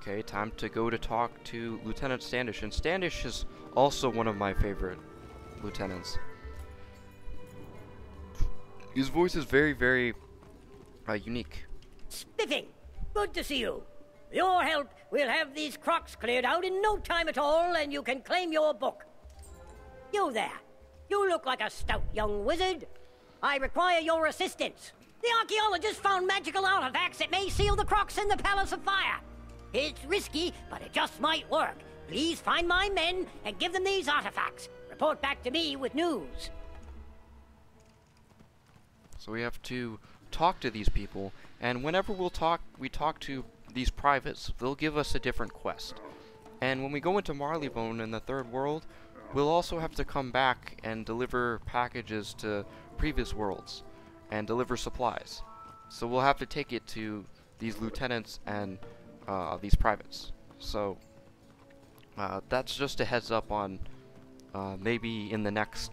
Okay, time to go to talk to Lieutenant Standish, and Standish is also one of my favorite lieutenants. His voice is very, very unique. Spiffing! Good to see you. With your help, we'll have these crocs cleared out in no time at all, and you can claim your book. You there. You look like a stout young wizard. I require your assistance. The archaeologist found magical artifacts that may seal the crocs in the Palace of Fire. It's risky, but it just might work. Please find my men and give them these artifacts. Report back to me with news. So we have to talk to these people, and whenever we talk to these privates, they'll give us a different quest. And when we go into Marleybone in the third world, we'll also have to come back and deliver packages to previous worlds and deliver supplies. So we'll have to take it to these lieutenants and these privates. So that's just a heads up on maybe in the next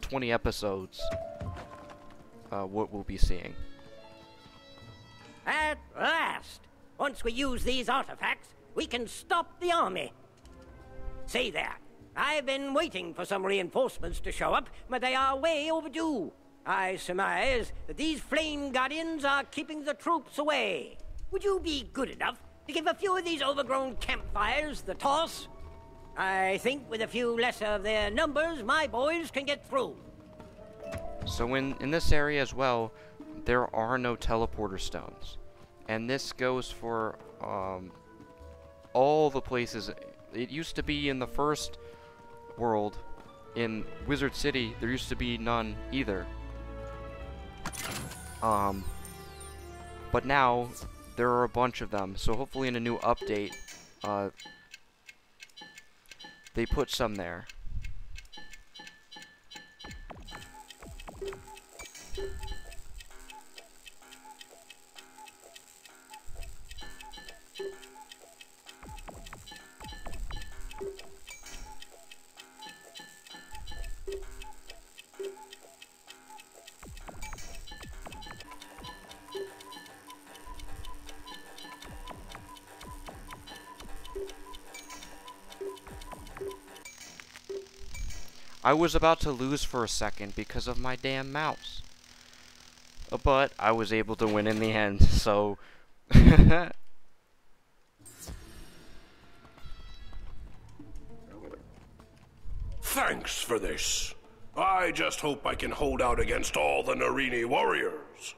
20 episodes what we'll be seeing. At last! Once we use these artifacts, we can stop the army. Say there, I've been waiting for some reinforcements to show up, but they are way overdue. I surmise that these flame guardians are keeping the troops away. Would you be good enough to give a few of these overgrown campfires the toss? I think with a few less of their numbers, my boys can get through. So in this area as well, there are no teleporter stones. And this goes for all the places. It used to be in the first world, in Wizard City, there used to be none either. But now, there are a bunch of them. So hopefully in a new update, they put some there. I was about to lose for a second because of my damn mouse. But I was able to win in the end, so... Thanks for this. I just hope I can hold out against all the Narini warriors.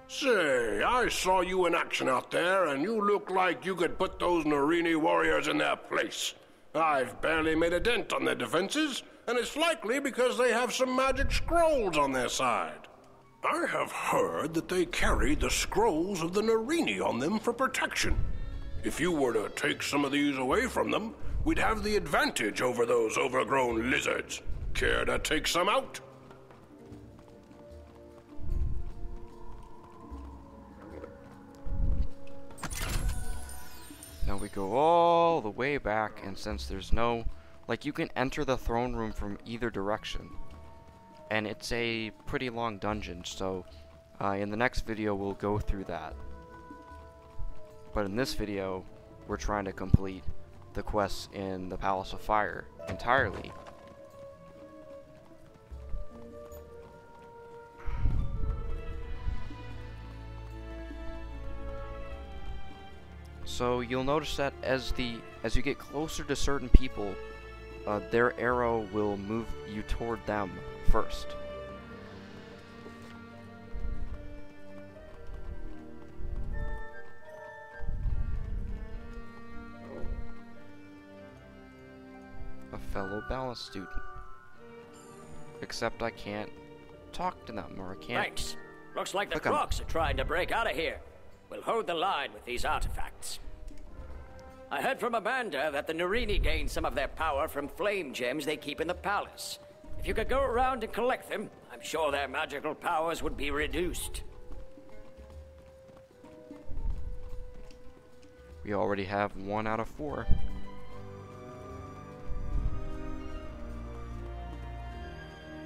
Say, I saw you in action out there, and you look like you could put those Narini warriors in their place. I've barely made a dent on their defenses, and it's likely because they have some magic scrolls on their side. I have heard that they carry the scrolls of the Narini on them for protection. If you were to take some of these away from them, we'd have the advantage over those overgrown lizards. Care to take some out? Now we go all the way back, and since there's no... Like, you can enter the throne room from either direction. And it's a pretty long dungeon, so in the next video we'll go through that. But in this video, we're trying to complete the quests in the Palace of Fire entirely. So you'll notice that as you get closer to certain people, their arrow will move you toward them first. A fellow balance student. Except I can't talk to them, or I can't... Thanks. Looks like the Click 'em. Crocs are trying to break out of here. We'll hold the line with these artifacts. I heard from Amanda that the Narini gain some of their power from flame gems they keep in the palace. If you could go around and collect them, I'm sure their magical powers would be reduced. We already have 1 out of 4.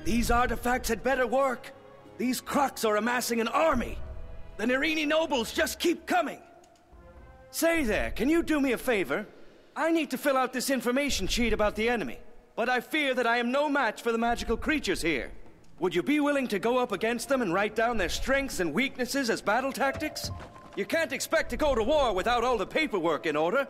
These artifacts had better work. These Crocs are amassing an army. The Narini nobles just keep coming. Say there, can you do me a favor? I need to fill out this information sheet about the enemy, but I fear that I am no match for the magical creatures here. Would you be willing to go up against them and write down their strengths and weaknesses as battle tactics? You can't expect to go to war without all the paperwork in order.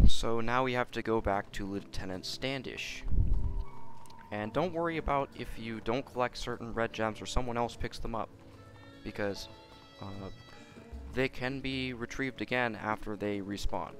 So now we have to go back to Lieutenant Standish. And don't worry about if you don't collect certain red gems or someone else picks them up, because they can be retrieved again after they respawn.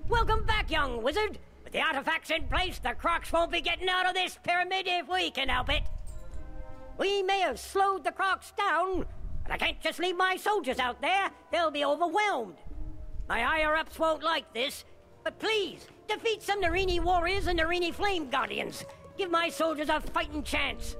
Welcome back, young wizard. With the artifacts in place, the Crocs won't be getting out of this pyramid if we can help it. We may have slowed the Crocs down, but I can't just leave my soldiers out there. They'll be overwhelmed. My higher-ups won't like this, but please, defeat some Narini warriors and Narini flame guardians. Give my soldiers a fighting chance.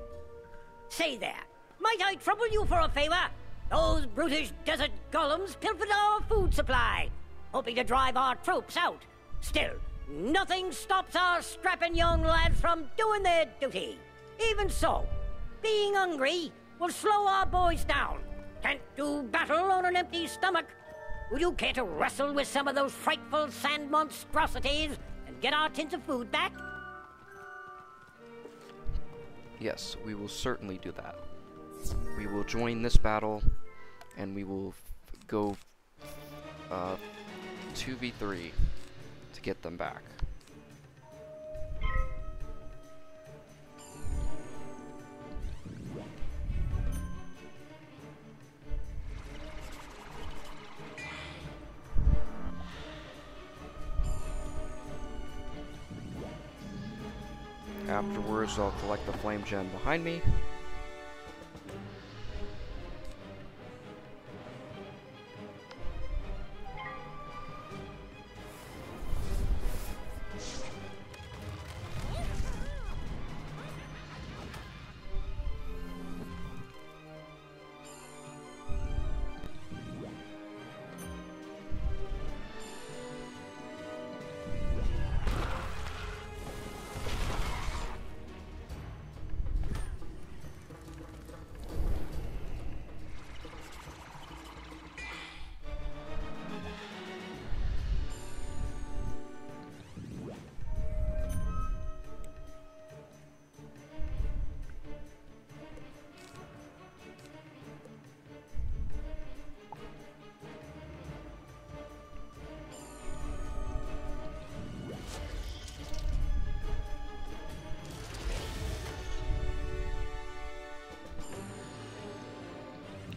Say there, might I trouble you for a favor? Those brutish desert golems pilfered our food supply, hoping to drive our troops out. Still, nothing stops our strapping young lads from doing their duty. Even so, being hungry will slow our boys down. Can't do battle on an empty stomach. Would you care to wrestle with some of those frightful sand monstrosities and get our tins of food back? Yes, we will certainly do that. We will join this battle, and we will go 2v3 to get them back. Afterwards, I'll collect the flame gem behind me.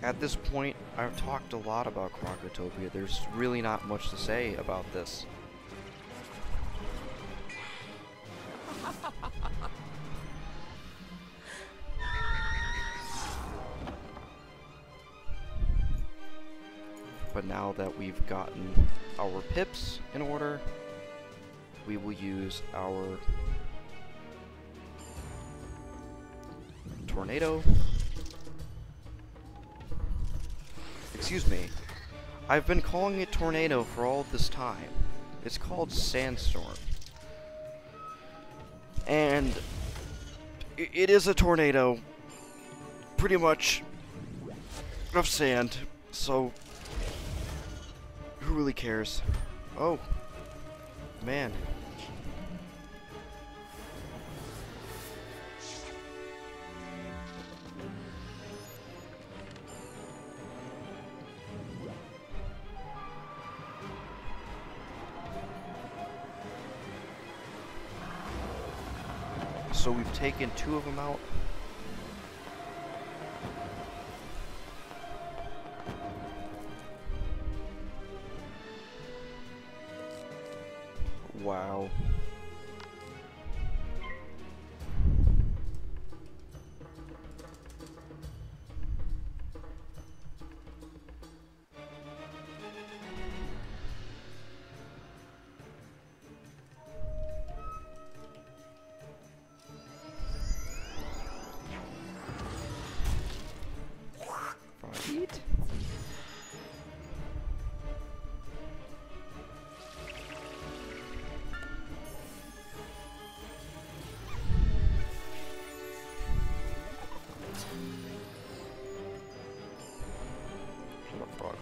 At this point, I've talked a lot about Crocotopia. There's really not much to say about this. But now that we've gotten our pips in order, we will use our tornado. Excuse me. I've been calling it tornado for all this time. It's called sandstorm. And it is a tornado, pretty much, of sand, so who really cares? Oh, man. So we've taken 2 of them out. Wow. fuck?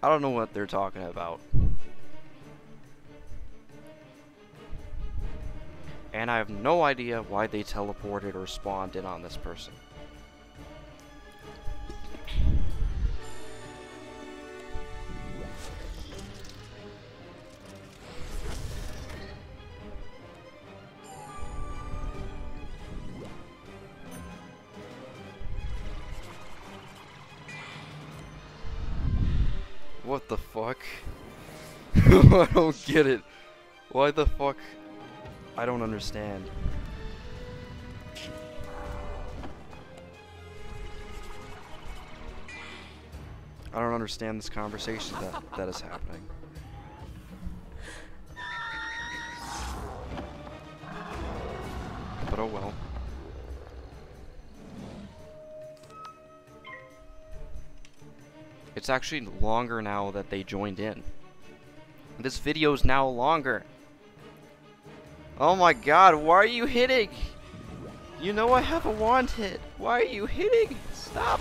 I don't know what they're talking about. And I have no idea why they teleported or spawned in on this person. What the fuck? I don't get it. Why the fuck? I don't understand. I don't understand this conversation that is happening. But oh well. It's actually longer now that they joined in. This video's now longer. Oh my god, why are you hitting? You know I have a wand hit. Why are you hitting? Stop.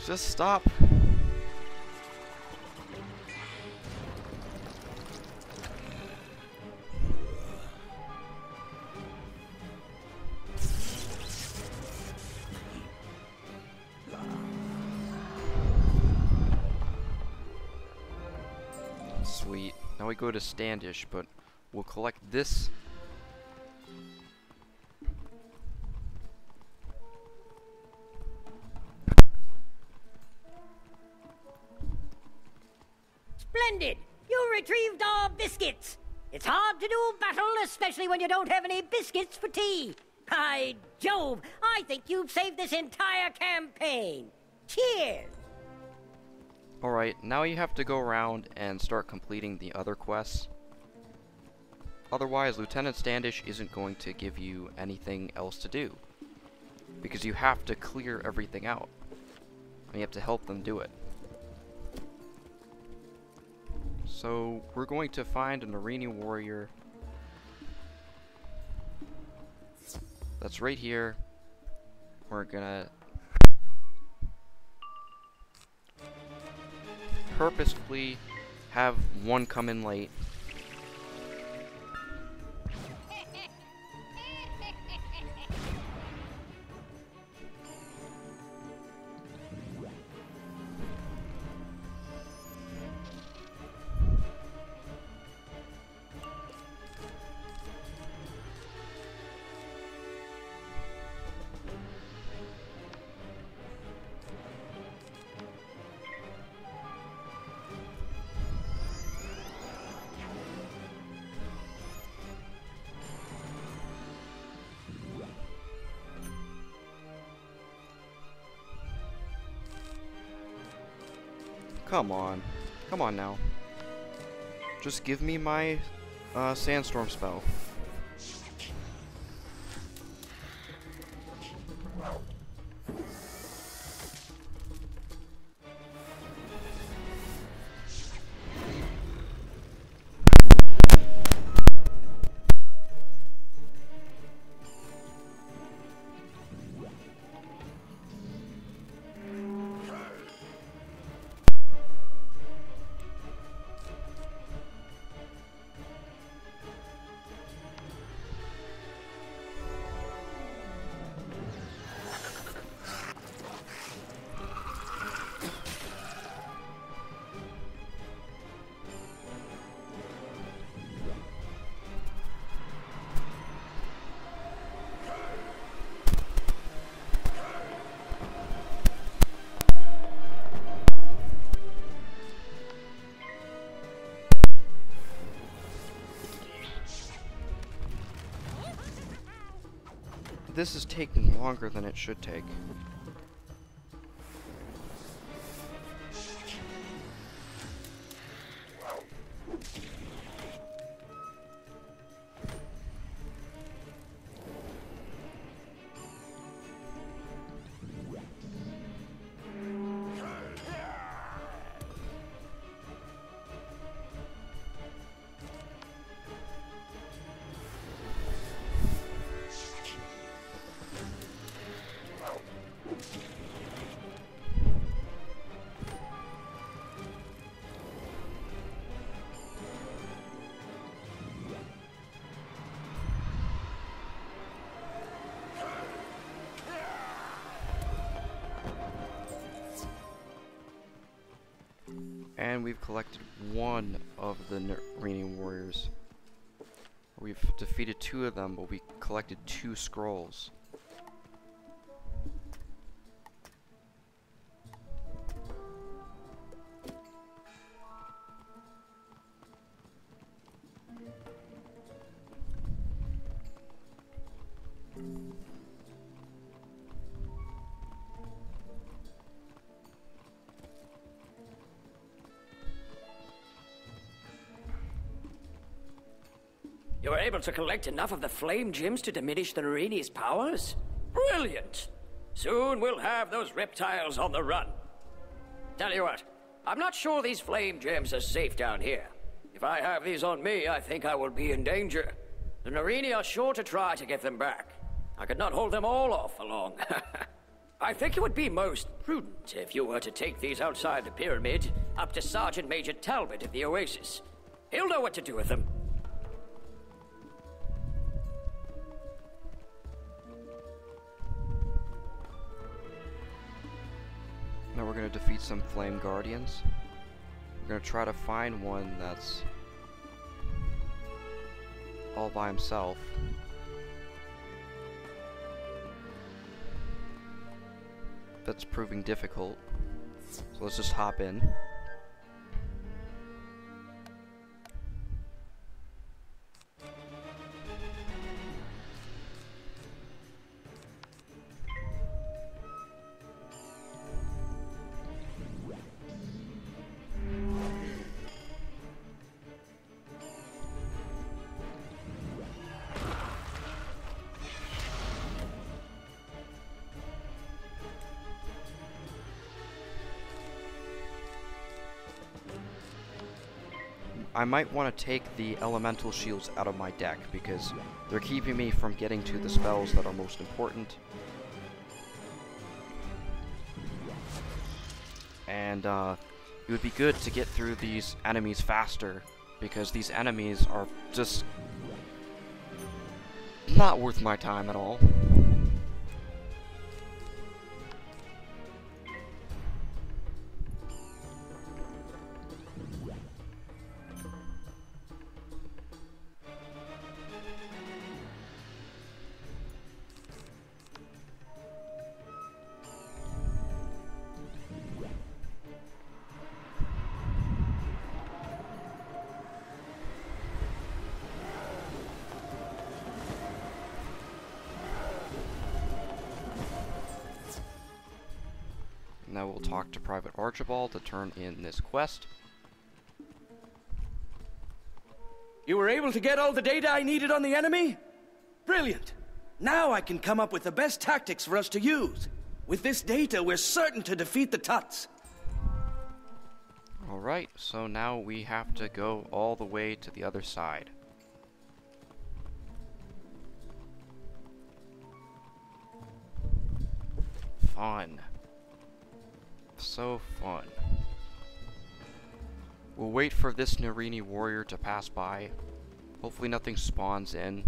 Just stop. Sweet. Now we go to Standish, but we'll collect this. Splendid! You retrieved our biscuits! It's hard to do battle, especially when you don't have any biscuits for tea. By Jove, I think you've saved this entire campaign. Cheers! Alright, now you have to go around and start completing the other quests. Otherwise, Lieutenant Standish isn't going to give you anything else to do. Because you have to clear everything out. And you have to help them do it. So, we're going to find an Narini warrior. That's right here. We're gonna purposefully have one come in late. Come on. Come on now. Just give me my sandstorm spell. this is taking longer than it should take. And we've collected one of the Narini warriors. We've defeated 2 of them, but we collected 2 scrolls. You were able to collect enough of the flame gems to diminish the Narini's powers? Brilliant! Soon we'll have those reptiles on the run. Tell you what, I'm not sure these flame gems are safe down here. If I have these on me, I think I will be in danger. The Narini are sure to try to get them back. I could not hold them all off for long. I think it would be most prudent if you were to take these outside the pyramid, up to Sergeant Major Talbot at the Oasis. He'll know what to do with them. Now we're going to defeat some Flame Guardians. We're going to try to find one that's all by himself. That's proving difficult. So let's just hop in. I might want to take the elemental shields out of my deck because they're keeping me from getting to the spells that are most important. And it would be good to get through these enemies faster because these enemies are just not worth my time at all. Now we'll talk to Private Archibald to turn in this quest. You were able to get all the data I needed on the enemy? Brilliant! Now I can come up with the best tactics for us to use. With this data, we're certain to defeat the Tuts. Alright, so now we have to go all the way to the other side. Fun. So fun. We'll wait for this Narini warrior to pass by. Hopefully nothing spawns in.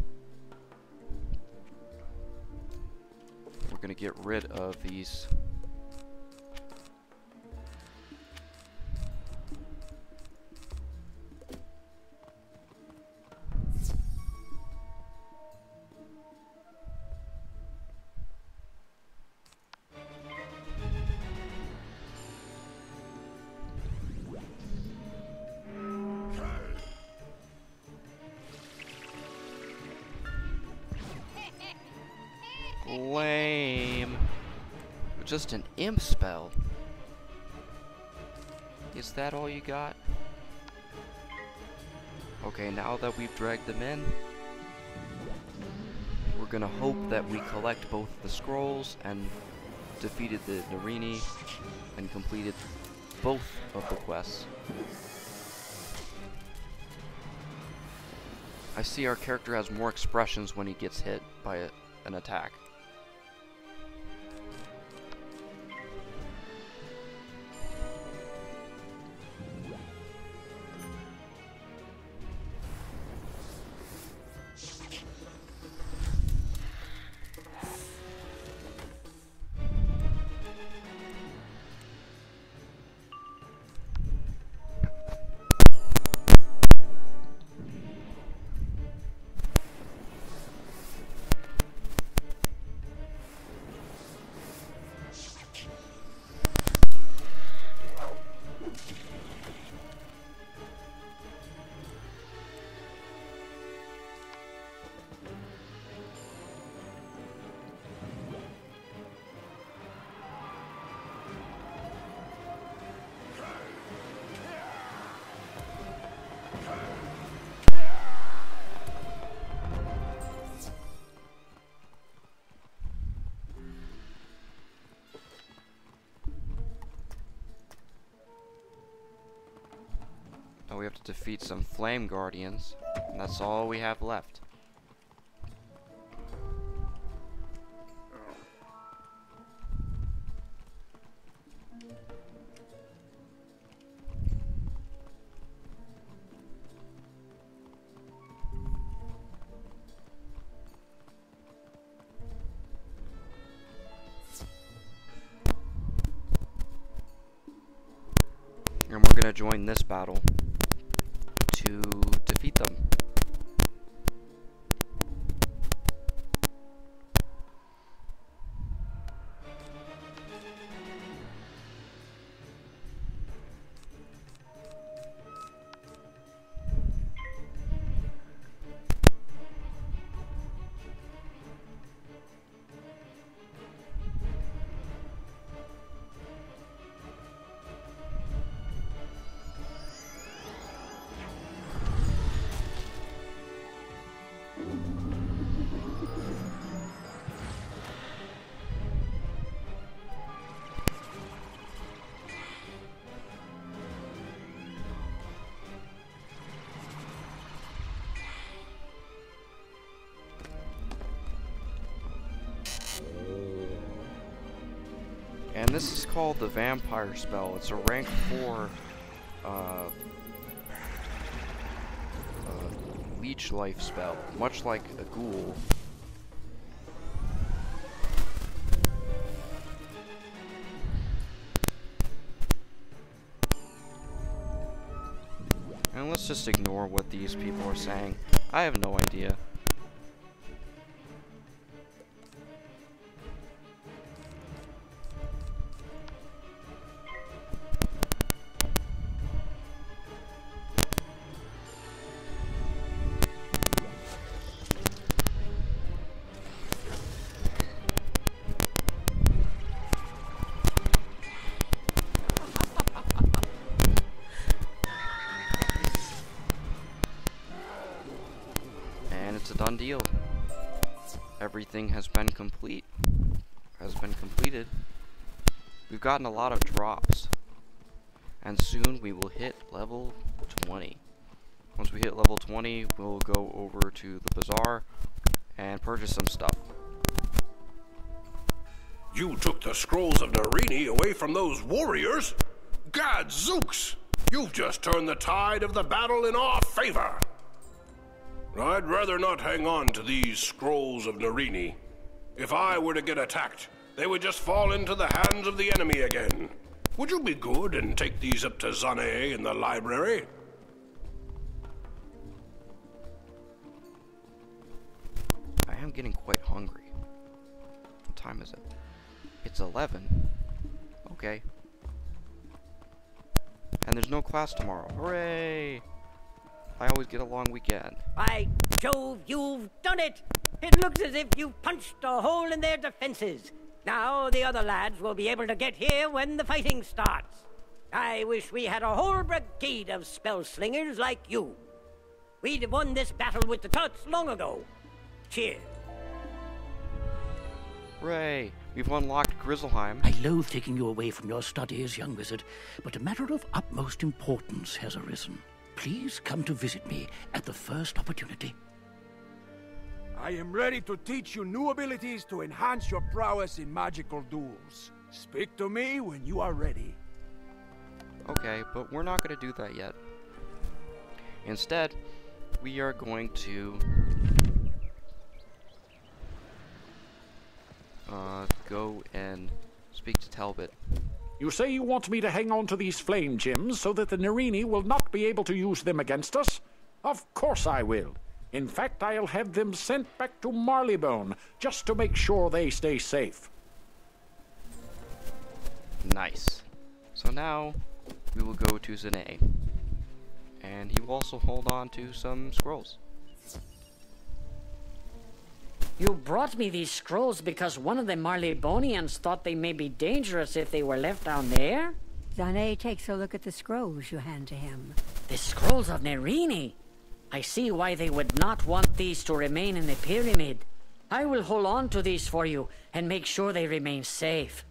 We're gonna get rid of these. Lame. Just an imp spell. Is that all you got? Okay, now that we've dragged them in, we're gonna hope that we collect both the scrolls and defeated the Narini and completed both of the quests. I see our character has more expressions when he gets hit by an attack. Now we have to defeat some flame guardians, and that's all we have left. And we're gonna join this battle to defeat them. And this is called the Vampire Spell. It's a rank 4 leech life spell, much like a ghoul. And let's just ignore what these people are saying. I have no idea. It's a done deal. Everything has been completed. We've gotten a lot of drops. And soon we will hit level 20. Once we hit level 20, we'll go over to the bazaar and purchase some stuff. You took the scrolls of Narini away from those warriors? Gadzooks! You've just turned the tide of the battle in our favor! I'd rather not hang on to these scrolls of Narini. If I were to get attacked, they would just fall into the hands of the enemy again. Would you be good and take these up to Zane in the library? I am getting quite hungry. What time is it? It's 11. Okay. And there's no class tomorrow. Hooray! I always get a long weekend. By Jove, you've done it! It looks as if you've punched a hole in their defenses. Now the other lads will be able to get here when the fighting starts. I wish we had a whole brigade of spell slingers like you. We'd have won this battle with the Tuts long ago. Cheers. Hooray! We've unlocked Grizzleheim. I loathe taking you away from your studies, young wizard, but a matter of utmost importance has arisen. Please come to visit me at the first opportunity. I am ready to teach you new abilities to enhance your prowess in magical duels. Speak to me when you are ready. Okay, but we're not going to do that yet. Instead, we are going to go and speak to Talbot. You say you want me to hang on to these flame gems so that the Narini will not be able to use them against us? Of course I will. In fact, I'll have them sent back to Marleybone, just to make sure they stay safe. Nice. So now, we will go to Zane. And he will also hold on to some scrolls. You brought me these scrolls because one of the Marleybonians thought they may be dangerous if they were left down there? Zane takes a look at the scrolls you hand to him. The scrolls of Narini. I see why they would not want these to remain in the pyramid. I will hold on to these for you and make sure they remain safe.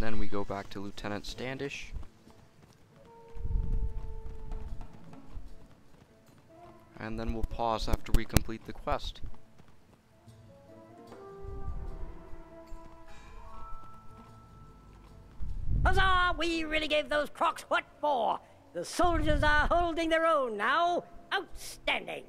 And then we go back to Lieutenant Standish. And then we'll pause after we complete the quest. Huzzah! We really gave those crocs what for. The soldiers are holding their own now. Outstanding.